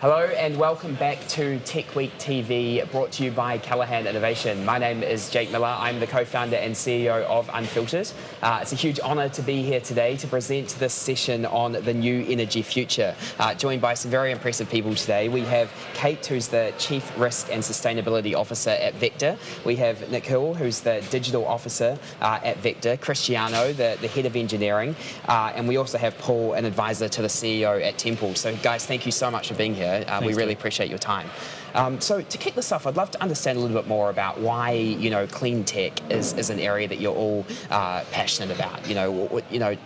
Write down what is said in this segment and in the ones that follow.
Hello and welcome back to Techweek TV, brought to you by Callaghan Innovation. My name is Jake Miller. I'm the co-founder and CEO of Unfiltered. It's a huge honour to be here today to present this session on the new energy future. Joined by some very impressive people today. We have Kate, who's the Chief Risk and Sustainability Officer at Vector. We have Nick Hill, who's the Digital Officer at Vector. Cristiano, the Head of Engineering. And we also have Paul, an advisor to the CEO at Temple. So guys, thank you so much for being here. We really appreciate your time. So to kick this off, I'd love to understand a little bit more about why, clean tech is an area that you're all passionate about.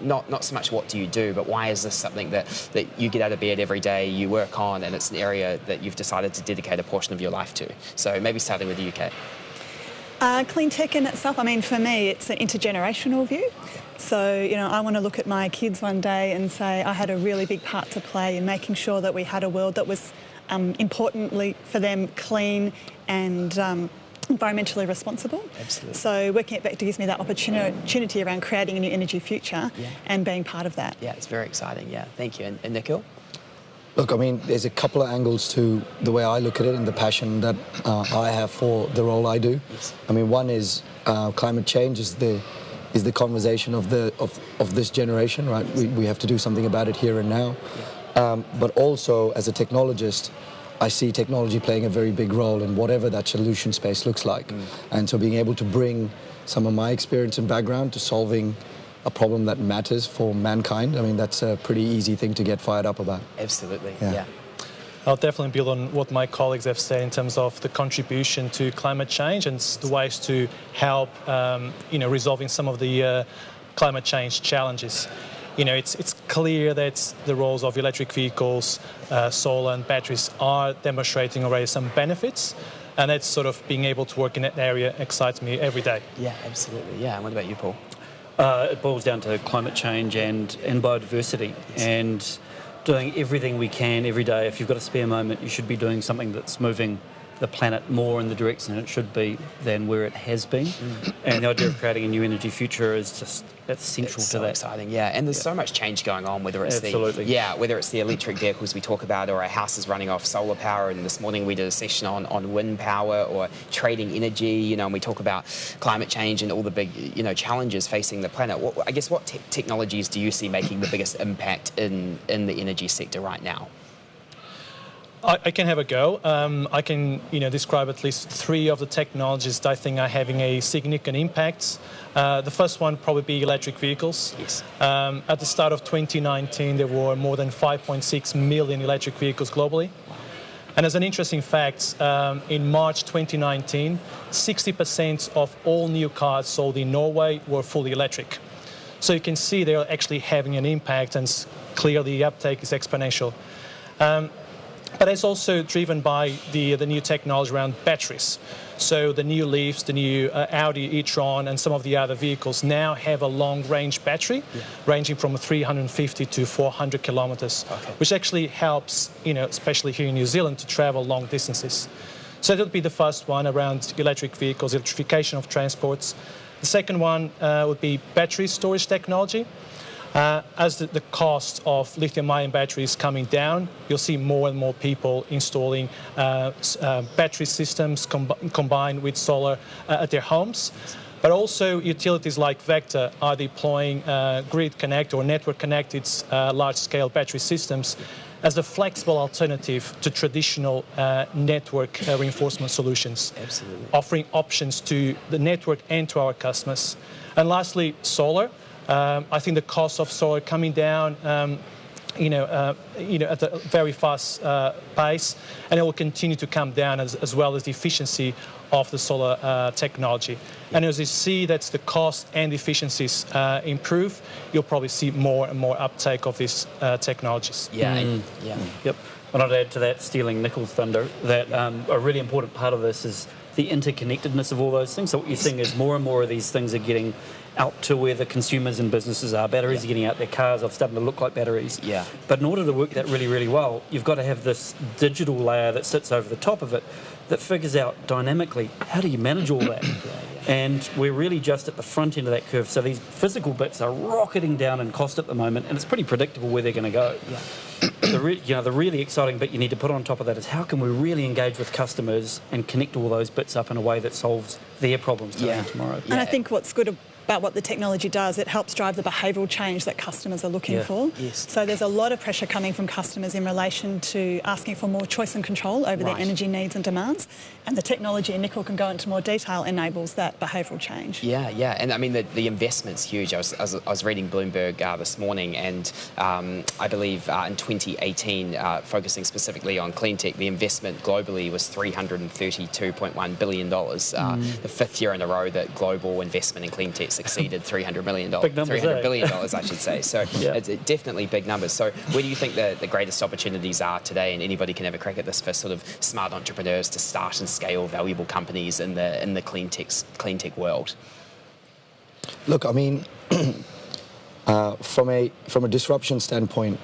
Not so much what do you do, but why is this something that you get out of bed every day, you work on, and it's an area that you've decided to dedicate a portion of your life to. So maybe starting with the UK. Clean tech in itself, for me, it's an intergenerational view. So, I want to look at my kids one day and say I had a really big part to play in making sure that we had a world that was, importantly for them, clean and environmentally responsible. Absolutely. So working at Vector gives me that opportunity around creating a new energy future and being part of that. Yeah, it's very exciting. Yeah, thank you. And Nikhil? Look, there's a couple of angles to the way I look at it and the passion that I have for the role I do. Yes. One is climate change is the conversation of this generation, right? We have to do something about it here and now. Yeah. But also, as a technologist, I see technology playing a very big role in whatever that solution space looks like. And so being able to bring some of my experience and background to solving a problem that matters for mankind, that's a pretty easy thing to get fired up about. Absolutely, Yeah. yeah. I'll definitely build on what my colleagues have said in terms of the contribution to climate change and the ways to help, resolving some of the climate change challenges. It's clear that the roles of electric vehicles, solar and batteries are demonstrating already some benefits, and that's sort of being able to work in that area excites me every day. Yeah, absolutely. Yeah, and what about you, Paul? It boils down to climate change and biodiversity. Yes. And doing everything we can every day. If you've got a spare moment, you should be doing something that's moving the planet more in the direction it should be than where it has been. And the idea of creating a new energy future is just central It's to so that. exciting, yeah. And there's so much change going on, whether it's whether it's the electric vehicles we talk about, or our houses running off solar power. And this morning we did a session on wind power or trading energy. And we talk about climate change and all the big challenges facing the planet. What technologies do you see making the biggest impact in the energy sector right now? I can have a go. I can, describe at least three of the technologies that I think are having a significant impact. The first one probably be electric vehicles. Yes. At the start of 2019, there were more than 5.6 million electric vehicles globally. And as an interesting fact, in March 2019, 60% of all new cars sold in Norway were fully electric. So you can see they're actually having an impact, and clearly the uptake is exponential. But it's also driven by the new technology around batteries. So the new Leafs, the new Audi e-tron, and some of the other vehicles now have a long-range battery, ranging from 350 to 400 kilometers, which actually helps, especially here in New Zealand, to travel long distances. So that would be the first one around electric vehicles, electrification of transports. The second one would be battery storage technology. As the cost of lithium-ion batteries coming down, you'll see more and more people installing battery systems combined with solar at their homes. But also utilities like Vector are deploying grid-connected or network-connected large-scale battery systems as a flexible alternative to traditional network reinforcement solutions. Absolutely. Offering options to the network and to our customers. And lastly, solar. I think the cost of solar coming down, at a very fast pace, and it will continue to come down as well as the efficiency of the solar technology. And as you see that the cost and efficiencies improve, you'll probably see more and more uptake of these technologies. Yeah. Yep. And I'd add to that, stealing Nichols' thunder, that a really important part of this is the interconnectedness of all those things. So what you're seeing is more and more of these things are getting out to where the consumers and businesses are. Batteries are getting out, their cars are starting to look like batteries. Yeah. But in order to work that really, really well, you've got to have this digital layer that sits over the top of it that figures out dynamically, how do you manage all that? And we're really just at the front end of that curve. So these physical bits are rocketing down in cost at the moment, and it's pretty predictable where they're going to go. Yeah. the really exciting bit you need to put on top of that is how can we really engage with customers and connect all those bits up in a way that solves their problems today and tomorrow. And I think what's good about what the technology does, it helps drive the behavioural change that customers are looking for. Yes. So there's a lot of pressure coming from customers in relation to asking for more choice and control over their energy needs and demands. And the technology, and Nicole can go into more detail, enables that behavioural change. Yeah, and I mean the investment's huge. I was reading Bloomberg this morning, and I believe in 2018, focusing specifically on clean tech, the investment globally was $332.1 billion. The fifth year in a row that global investment in clean tech exceeded $300 million. Big numbers, $300 billion, I should say. So it's definitely big numbers. So where do you think the greatest opportunities are today? And anybody can have a crack at this for sort of smart entrepreneurs to start and scale valuable companies in the clean tech world. Look, I mean, from a disruption standpoint,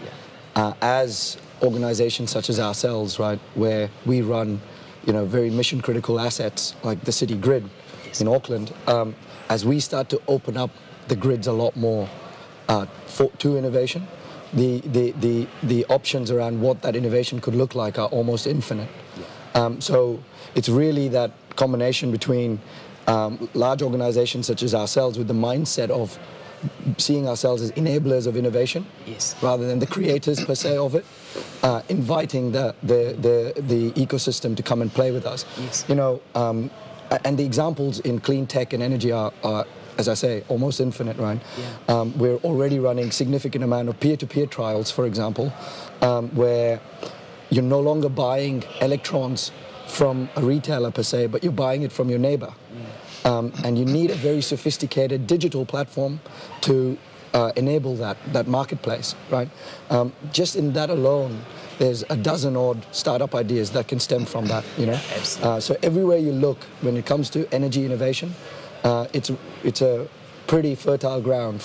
as organisations such as ourselves, right, where we run, very mission critical assets like the city grid in Auckland. As we start to open up the grids a lot more to innovation, the options around what that innovation could look like are almost infinite. So it's really that combination between large organizations such as ourselves with the mindset of seeing ourselves as enablers of innovation rather than the creators per se of it, inviting the ecosystem to come and play with us. And the examples in clean tech and energy are, as I say, almost infinite, right? We're already running significant amount of peer-to-peer trials, for example, where you're no longer buying electrons from a retailer per se, but you're buying it from your neighbor. And you need a very sophisticated digital platform to enable that marketplace, right? Just in that alone, there's a dozen odd startup ideas that can stem from that, So everywhere you look, when it comes to energy innovation, it's a pretty fertile ground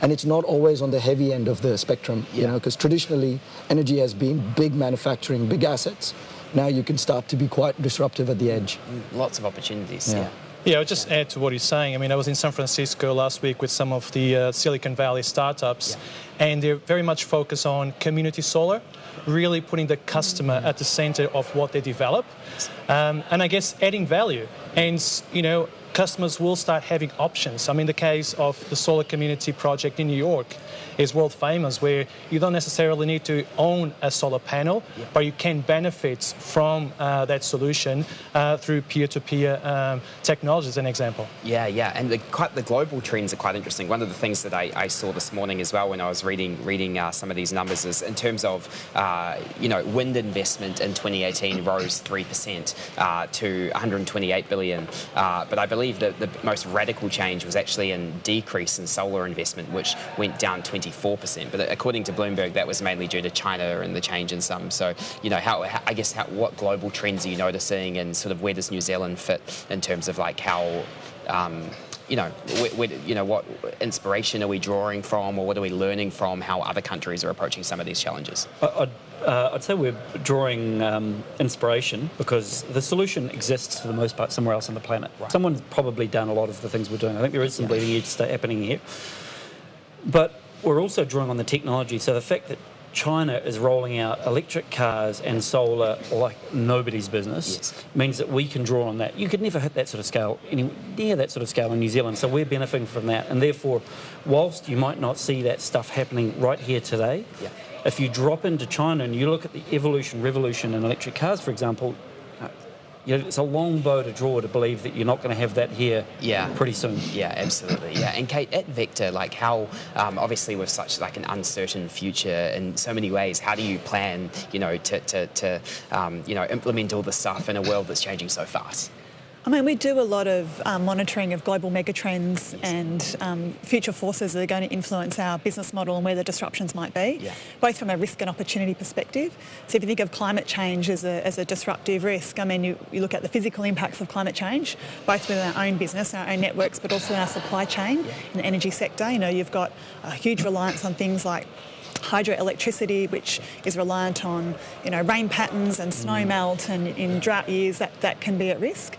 and it's not always on the heavy end of the spectrum, because traditionally energy has been big manufacturing, big assets. Now you can start to be quite disruptive at the edge. Lots of opportunities. Yeah, I'll just add to what he's saying. I mean, I was in San Francisco last week with some of the Silicon Valley startups, and they're very much focused on community solar, really putting the customer at the center of what they develop, and I guess adding value. And, customers will start having options. I mean, the case of the solar community project in New York is world famous, where you don't necessarily need to own a solar panel, but you can benefit from that solution through peer-to-peer technology, as an example. And the global trends are quite interesting. One of the things that I saw this morning as well when I was reading some of these numbers is in terms of, wind investment in 2018 rose 3% to 128 billion. But I believe that the most radical change was actually in decrease in solar investment, which went down 24%. But according to Bloomberg, that was mainly due to China and the change in some. So, what global trends are you noticing, and sort of where does New Zealand fit in terms of like how, what inspiration are we drawing from, or what are we learning from how other countries are approaching some of these challenges? I'd say we're drawing inspiration because the solution exists for the most part somewhere else on the planet. Someone's probably done a lot of the things we're doing. I think there is some bleeding edge stuff happening here. But we're also drawing on the technology. So the fact that China is rolling out electric cars and solar like nobody's business means that we can draw on that. You could never hit that sort of scale, near that sort of scale in New Zealand. So we're benefiting from that. And therefore, whilst you might not see that stuff happening right here today, if you drop into China and you look at the revolution in electric cars, for example, it's a long bow to draw to believe that you're not going to have that here pretty soon. Yeah, absolutely. And Kate, at Vector, like how, obviously with such like an uncertain future in so many ways, how do you plan, to implement all this stuff in a world that's changing so fast? I mean, we do a lot of monitoring of global megatrends and future forces that are going to influence our business model and where the disruptions might be, both from a risk and opportunity perspective. So if you think of climate change as a disruptive risk, I mean, you look at the physical impacts of climate change, both within our own business, our own networks, but also in our supply chain, in the energy sector. You've got a huge reliance on things like hydroelectricity, which is reliant on rain patterns and snow melt, and in drought years that can be at risk.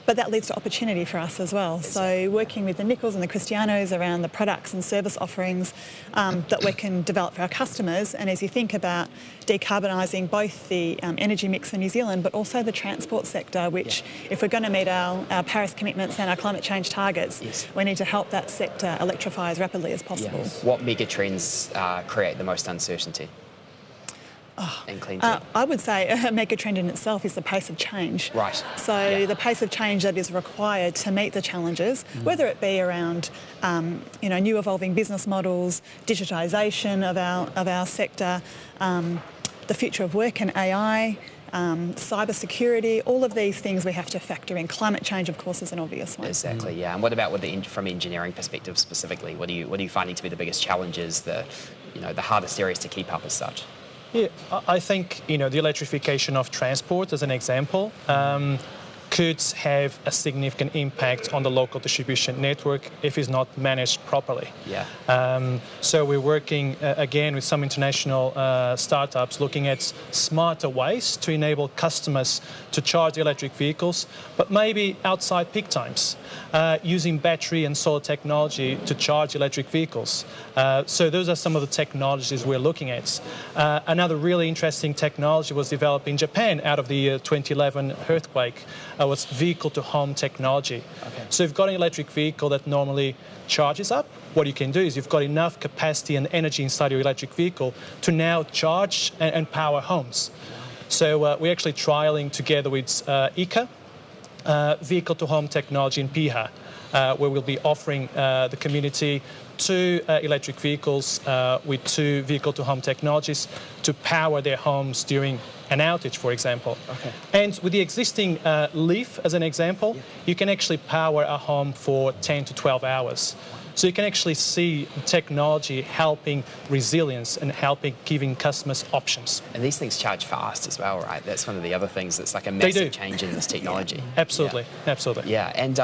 But that leads to opportunity for us as well. So working with the Nichols and the Cristianos around the products and service offerings that we can develop for our customers. And as you think about decarbonising both the energy mix for New Zealand, but also the transport sector, which if we're going to meet our Paris commitments and our climate change targets, we need to help that sector electrify as rapidly as possible. What mega trends create the most uncertainty? And clean tech? I would say a mega trend in itself is the pace of change. Right. So the pace of change that is required to meet the challenges, whether it be around new evolving business models, digitisation of our sector, the future of work and AI, cyber security, all of these things we have to factor in. Climate change, of course, is an obvious one. Exactly, yeah. And what about from engineering perspective specifically? What are you finding to be the biggest challenges, the hardest areas to keep up as such? Yeah, I think the electrification of transport, as an example, could have a significant impact on the local distribution network if it's not managed properly. Yeah. So we're working again with some international startups looking at smarter ways to enable customers to charge electric vehicles, but maybe outside peak times, using battery and solar technology to charge electric vehicles. So those are some of the technologies we're looking at. Another really interesting technology was developed in Japan out of the 2011 earthquake. Was vehicle-to-home technology. Okay. So you've got an electric vehicle that normally charges up. What you can do is you've got enough capacity and energy inside your electric vehicle to now charge and power homes. So we're actually trialling together with ICA, vehicle-to-home technology in Piha, where we'll be offering the community 2 electric vehicles with 2 vehicle-to-home technologies to power their homes during an outage, for example. Okay. And with the existing Leaf, as an example, you can actually power a home for 10 to 12 hours. So you can actually see technology helping resilience and helping giving customers options. And these things charge fast as well, right? That's one of the other things that's like a massive change in this technology. Absolutely, absolutely. Yeah, and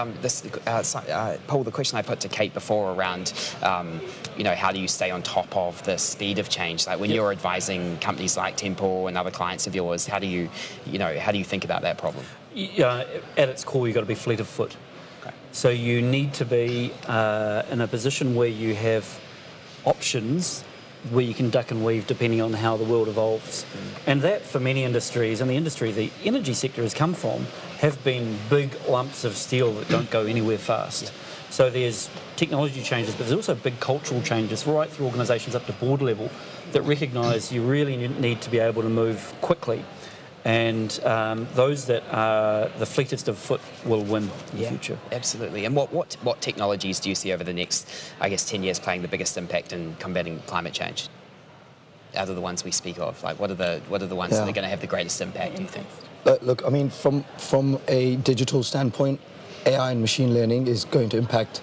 Paul, the question I put to Kate before around, how do you stay on top of the speed of change? Like when you're advising companies like Temple and other clients of yours, how do you think about that problem? At its core, you've got to be fleet of foot. So you need to be in a position where you have options where you can duck and weave depending on how the world evolves. And that, for many industries, and the industry the energy sector has come from, have been big lumps of steel that don't go anywhere fast. Yeah. So there's technology changes, but there's also big cultural changes right through organisations up to board level that recognise you really need to be able to move quickly. And those that are the fleetest of foot will win in the future. Absolutely. And what technologies do you see over the next, 10 years playing the biggest impact in combating climate change? Out of the ones we speak of, like what are the ones that are going to have the greatest impact, do you think? Look, I mean, from a digital standpoint, AI and machine learning is going to impact,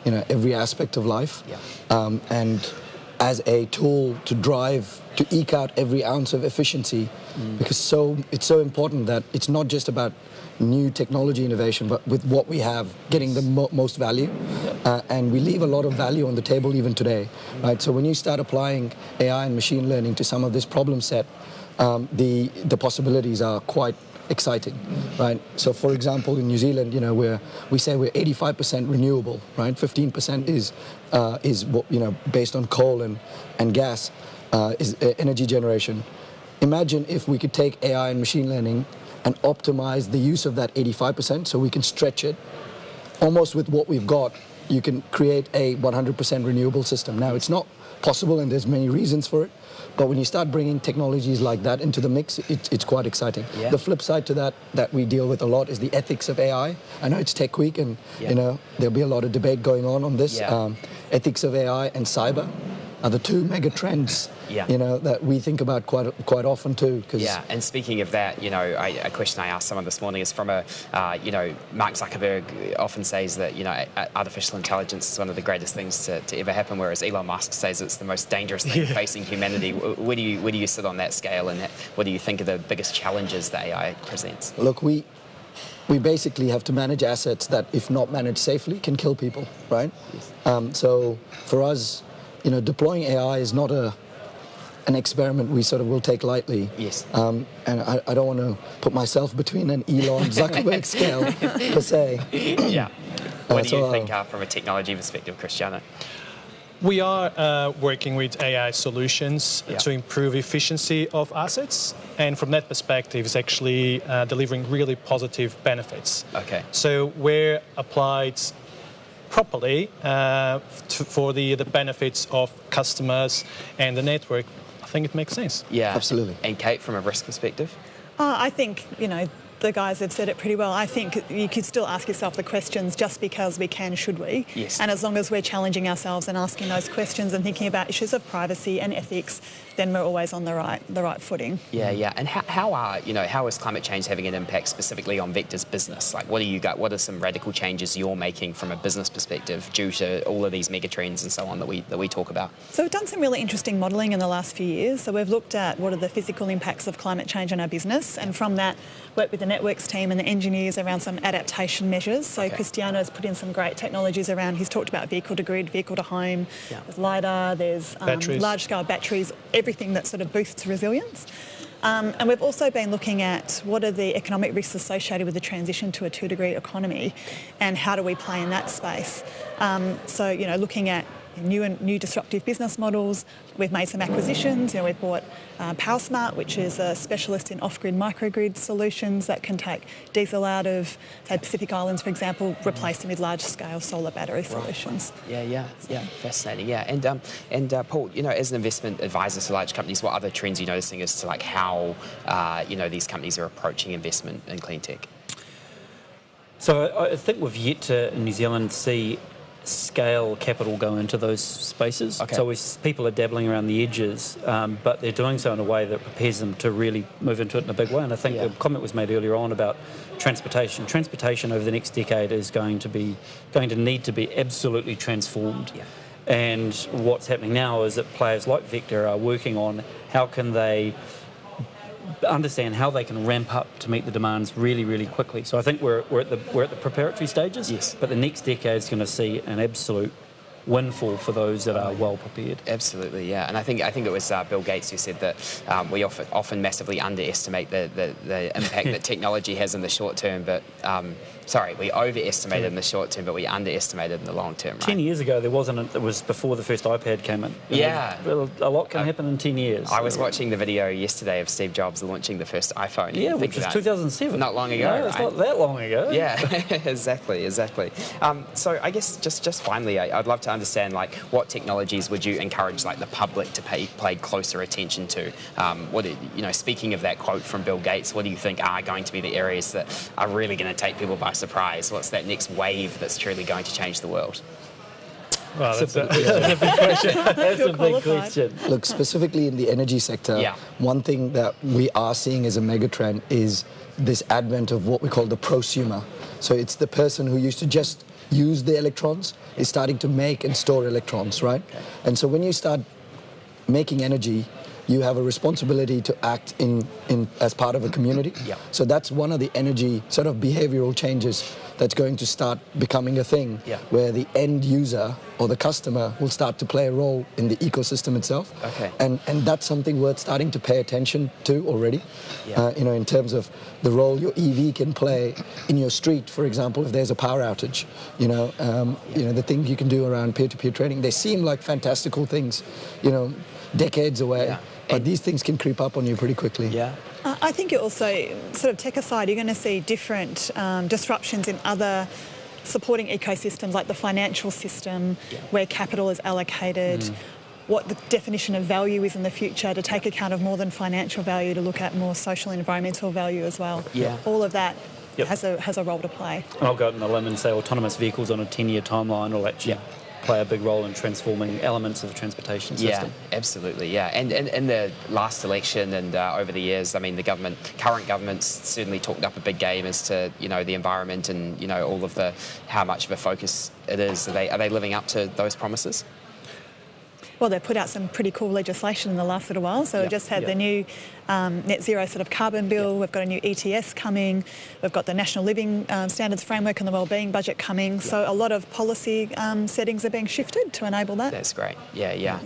every aspect of life. Yeah. And as a tool to eke out every ounce of efficiency, because it's so important that it's not just about new technology innovation, but with what we have, getting the most value. And we leave a lot of value on the table even today, right? So when you start applying AI and machine learning to some of this problem set, the possibilities are quite exciting, right? So for example, in New Zealand, we say we're 85% renewable, right? 15% is based on coal and gas, is energy generation. Imagine if we could take AI and machine learning and optimize the use of that 85% so we can stretch it. Almost with what we've got, you can create a 100% renewable system. Now, it's not possible and there's many reasons for it, but when you start bringing technologies like that into the mix, it's quite exciting. Yeah. The flip side to that we deal with a lot is the ethics of AI. I know it's Tech Week and there'll be a lot of debate going on this. Yeah. Ethics of AI and cyber are the 2 mega trends that we think about quite often too. Yeah, and speaking of that, a question I asked someone this morning is from Mark Zuckerberg often says that artificial intelligence is one of the greatest things to ever happen, whereas Elon Musk says it's the most dangerous thing facing humanity. Where do you sit on that scale, and what do you think are the biggest challenges that AI presents? Look, we basically have to manage assets that, if not managed safely, can kill people, right? Yes. So for us, deploying AI is not an experiment we sort of will take lightly. Yes. And I don't want to put myself between an Elon Zuckerberg scale per se. Yeah. What do you so, think from a technology perspective, Cristiano? We are working with AI solutions Yeah. to improve efficiency of assets, and from that perspective, it's actually delivering really positive benefits. Okay. So where applied properly for the benefits of customers and the network, I think it makes sense. Yeah. Absolutely. And Kate, from a risk perspective? I think, the guys have said it pretty well. I think you could still ask yourself the questions, just because we can, should we? Yes. And as long as we're challenging ourselves and asking those questions and thinking about issues of privacy and ethics, then we're always on the right footing. Yeah, yeah. And how is climate change having an impact specifically on Vector's business? Like, what are some radical changes you're making from a business perspective due to all of these megatrends and so on that we talk about? So we've done some really interesting modelling in the last few years. So we've looked at what are the physical impacts of climate change on our business, and from that worked with the networks team and the engineers around some adaptation measures. So Okay. Cristiano's put in some great technologies around, he's talked about vehicle to grid, vehicle to home, there's LiDAR, there's Batteries. large scale batteries, everything that sort of boosts resilience. And we've also been looking at what are the economic risks associated with the transition to a 2-degree economy, and how do we play in that space. So looking at new disruptive business models. We've made some acquisitions. We've bought PowerSmart, which is a specialist in off-grid microgrid solutions that can take diesel out of, say, Pacific Islands, for example, replace them with large-scale solar battery solutions. Yeah, fascinating. Yeah, and Paul, as an investment advisor to large companies, what other trends are you noticing as to like how these companies are approaching investment in clean tech? So I think we've yet to, in New Zealand, see scale capital go into those spaces. Okay. So people are dabbling around the edges, but they're doing so in a way that prepares them to really move into it in a big way. And I think the comment was made earlier on about transportation. Transportation over the next decade is going to need to be absolutely transformed. Yeah. And what's happening now is that players like Vector are working on how can they understand how they can ramp up to meet the demands really, really quickly. So I think we're at the preparatory stages. Yes. But the next decade is going to see an absolute windfall for those that are well prepared. Absolutely, yeah. And I think it was Bill Gates who said that we often massively underestimate the impact that technology has in the short term, but we overestimate it in the short term, but we underestimate it in the long term. Right? 10 years ago, there wasn't. It was before the first iPad came in. Yeah. A lot can happen in 10 years. I was watching the video yesterday of Steve Jobs launching the first iPhone. Yeah, which was 2007. Not long ago, No, it's right? not that long ago. Yeah, exactly. So I guess just finally, I'd love to understand what technologies would you encourage the public to pay closer attention to? Speaking of that quote from Bill Gates, what do you think are going to be the areas that are really going to take people by surprise? What's that next wave that's truly going to change the world? Well, that's a big question. That's a big question. Look, specifically in the energy sector, one thing that we are seeing as a megatrend is this advent of what we call the prosumer. So it's the person who used to just use the electrons is starting to make and store electrons, right? Okay. And so when you start making energy, you have a responsibility to act in as part of a community. Yeah. So that's one of the energy sort of behavioral changes that's going to start becoming a thing, where the end user or the customer will start to play a role in the ecosystem itself. Okay. And that's something worth starting to pay attention to already. Yeah. In terms of the role your EV can play in your street, for example, if there's a power outage. The things you can do around peer-to-peer trading. They seem like fantastical things, decades away. Yeah. But these things can creep up on you pretty quickly. Yeah. I think you're also, sort of tech aside, you're going to see different disruptions in other supporting ecosystems, like the financial system, where capital is allocated, what the definition of value is in the future, to take account of more than financial value, to look at more social and environmental value as well. Yeah. All of that has a role to play. I'll go out on a limb and say autonomous vehicles on a 10-year timeline will actually play a big role in transforming elements of the transportation system. Yeah, absolutely, yeah. And in the last election and over the years, I mean, current government's certainly talked up a big game as to, the environment and, all of how much of a focus it is. Are they living up to those promises? Well, they've put out some pretty cool legislation in the last little while. So we just had the new net zero sort of carbon bill. We've got a new ETS coming. We've got the National Living Standards Framework and the Wellbeing Budget coming. So a lot of policy settings are being shifted to enable that. That's great. Yeah.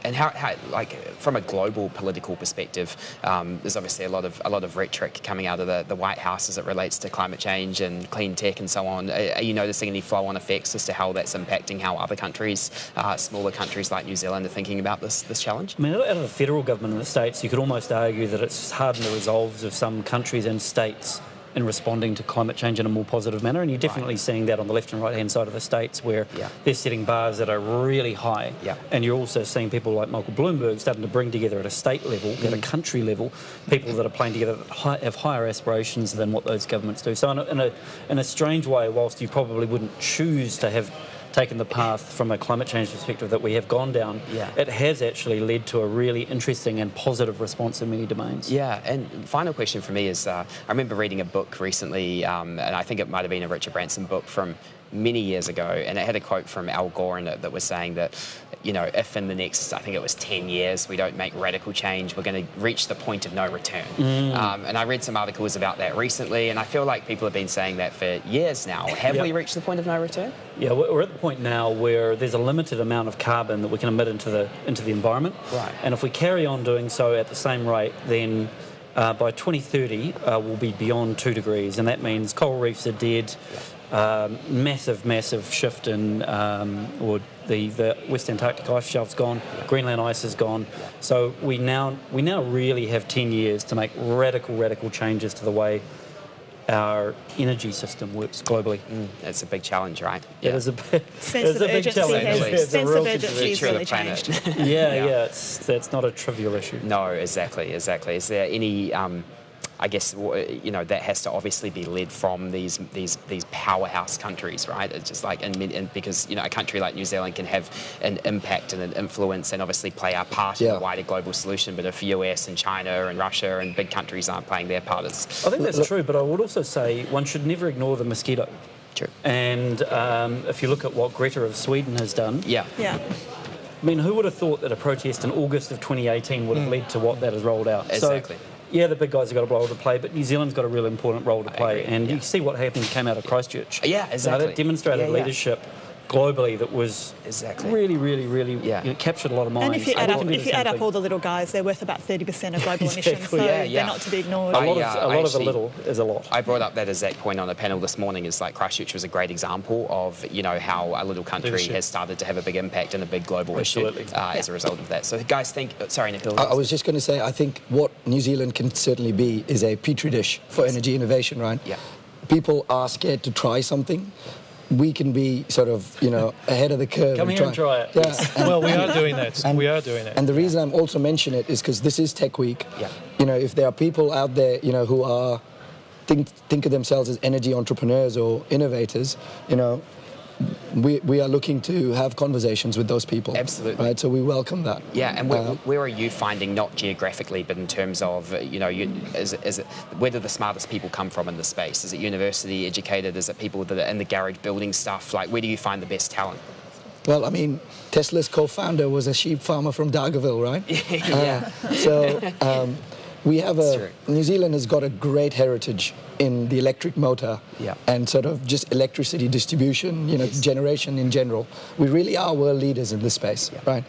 And how like from a global political perspective, there's obviously a lot of rhetoric coming out of the White House as it relates to climate change and clean tech and so on. Are you noticing any flow-on effects as to how that's impacting how other countries, smaller countries like New Zealand, are thinking about this challenge? I mean, out of the federal government in the States, you could almost argue that it's hardened the resolves of some countries and states in responding to climate change in a more positive manner, and you're definitely seeing that on the left and right hand side of the states where they're setting bars that are really high, and you're also seeing people like Michael Bloomberg starting to bring together at a state level, at a country level, people that are playing together that have higher aspirations than what those governments do. So in a strange way, whilst you probably wouldn't choose to have taken the path from a climate change perspective that we have gone down, it has actually led to a really interesting and positive response in many domains. Yeah, and final question for me is, I remember reading a book recently, and I think it might have been a Richard Branson book from many years ago, and it had a quote from Al Gore in it that was saying that, you know, if in the next, I think it was 10 years, we don't make radical change, we're going to reach the point of no return. And I read some articles about that recently, and I feel like people have been saying that for years now. Have we reached the point of no return? Yeah, we're at the point now where there's a limited amount of carbon that we can emit into the environment. Right. And if we carry on doing so at the same rate, then by 2030 we'll be beyond 2 degrees, and that means coral reefs are dead. Massive shift in, or the West Antarctic ice shelf's gone, Greenland ice is gone. So we now really have 10 years to make radical changes to the way our energy system works globally. It's a big challenge, right? It is a big Sense of urgency has really changed. That's not a trivial issue. No, exactly. Is there any I guess, you know, that has to obviously be led from these powerhouse countries, right? It's just like, and because, you know, a country like New Zealand can have an impact and an influence and obviously play our part in the wider global solution. But if US and China and Russia and big countries aren't playing their part, I think that's true. But I would also say one should never ignore the mosquito. True. And if you look at what Greta of Sweden has done, I mean, who would have thought that a protest in August of 2018 would have led to what that has rolled out? Exactly. So, yeah, the big guys have got a role to play, but New Zealand's got a real important role to play. And you see what happened came out of Christchurch. Yeah, exactly. That demonstrated leadership globally that was really captured a lot of minds. And if you add up all the little guys, they're worth about 30% of global emissions, so they're not to be ignored. A lot of the little is a lot. I brought up that exact point on a panel this morning. Is like Christchurch was a great example of, you know, how a little country has started to have a big impact and a big global issue as a result of that. So guys, sorry, Nikhil. I was just going to say, I think what New Zealand can certainly be is a petri dish for energy innovation, right? Yeah. People are scared to try something. We can be sort of, you know, ahead of the curve. Come here and try it. Yeah. Well, we are doing that. And the reason I'm also mentioning it is because this is Techweek. Yeah. You know, if there are people out there, you know, who are think of themselves as energy entrepreneurs or innovators, you know, we are looking to have conversations with those people. Absolutely. Right, so we welcome that. Yeah, and where are you finding, not geographically, but in terms of, you know, is it where do the smartest people come from in the space? Is it university educated? Is it people that are in the garage building stuff? Like, where do you find the best talent? Well, I mean, Tesla's co-founder was a sheep farmer from Dargaville, right? We have New Zealand has got a great heritage in the electric motor and sort of just electricity distribution, you know, generation in general. We really are world leaders in this space, right?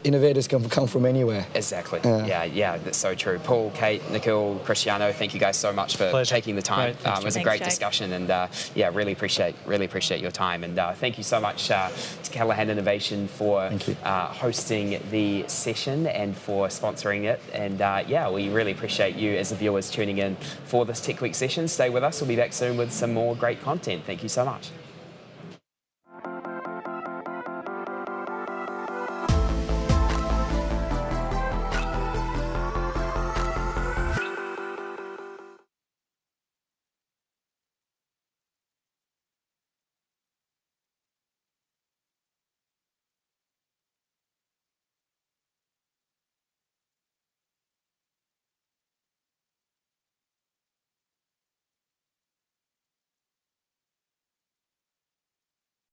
Innovators can come from anywhere. Exactly. That's so true. Paul, Kate, Nikhil, Cristiano, thank you guys so much for taking the time. It was a great discussion, and really appreciate your time. And thank you so much to Callaghan Innovation for hosting the session and for sponsoring it. And we really appreciate you as the viewers tuning in for this Tech Week session. Stay with us. We'll be back soon with some more great content. Thank you so much.